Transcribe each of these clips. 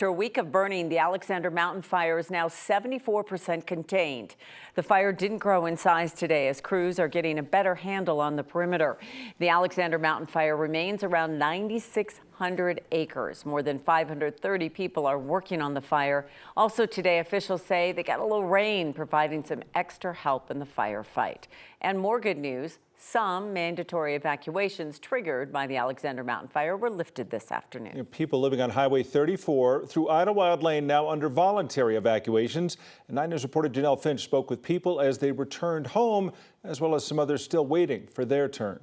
After a week of burning, the Alexander Mountain fire is now 74% contained. The fire didn't grow in size today as crews are getting a better handle on the perimeter. The Alexander Mountain fire remains around 9,600 acres. More than 530 people are working on the fire. Also today, officials say they got a little rain, providing some extra help in the firefight. And more good news. Some mandatory evacuations triggered by the Alexander Mountain fire were lifted this afternoon. People living on Highway 34 through Idlewild Lane now under voluntary evacuations. And 9 News reporter Janelle Finch spoke with people as they returned home, as well as some others still waiting for their turn.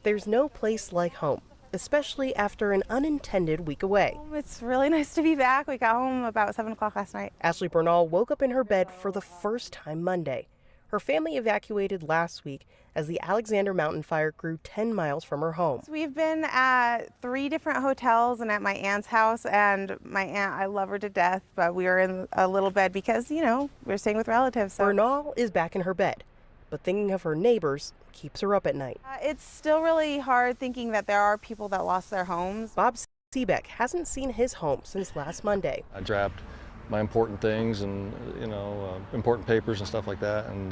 There's no place like home, especially after an unintended week away. It's really nice to be back. We got home about 7 o'clock last night. Ashley Bernal woke up in her bed for the first time Monday. Her family evacuated last week as the Alexander Mountain fire grew 10 miles from her home. We've been at 3 different hotels and at my aunt's house, and my aunt, I love her to death, but we were in a little bed because, you know, we're staying with relatives. So. Bernal is back in her bed, but thinking of her neighbors keeps her up at night. It's still really hard thinking that there are people that lost their homes. Bob Seebeck hasn't seen his home since last Monday. I dropped my important things and, important papers and stuff like that, and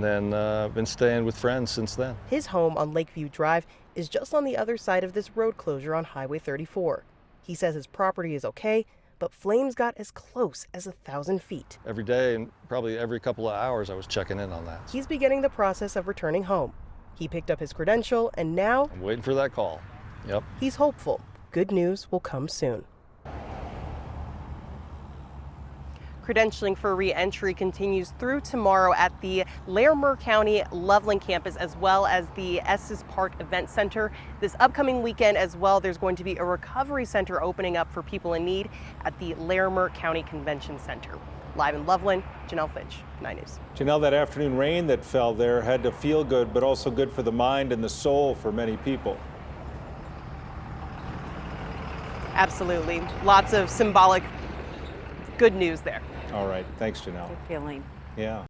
then been staying with friends since then. His home on Lakeview Drive is just on the other side of this road closure on Highway 34. He says his property is okay, but flames got as close as 1,000 feet. Every day and probably every couple of hours I was checking in on that. He's beginning the process of returning home. He picked up his credential and now I'm waiting for that call. Yep. He's hopeful. Good news will come soon. Credentialing for re-entry continues through tomorrow at the Larimer County Loveland campus, as well as the Estes Park Event Center. This upcoming weekend as well, there's going to be a recovery center opening up for people in need at the Larimer County Convention Center. Live in Loveland, Janelle Finch, 9 News. Janelle, that afternoon rain that fell there had to feel good, but also good for the mind and the soul for many people. Absolutely. Lots of symbolic good news there. All right. Thanks, Janelle. Good feeling. Yeah.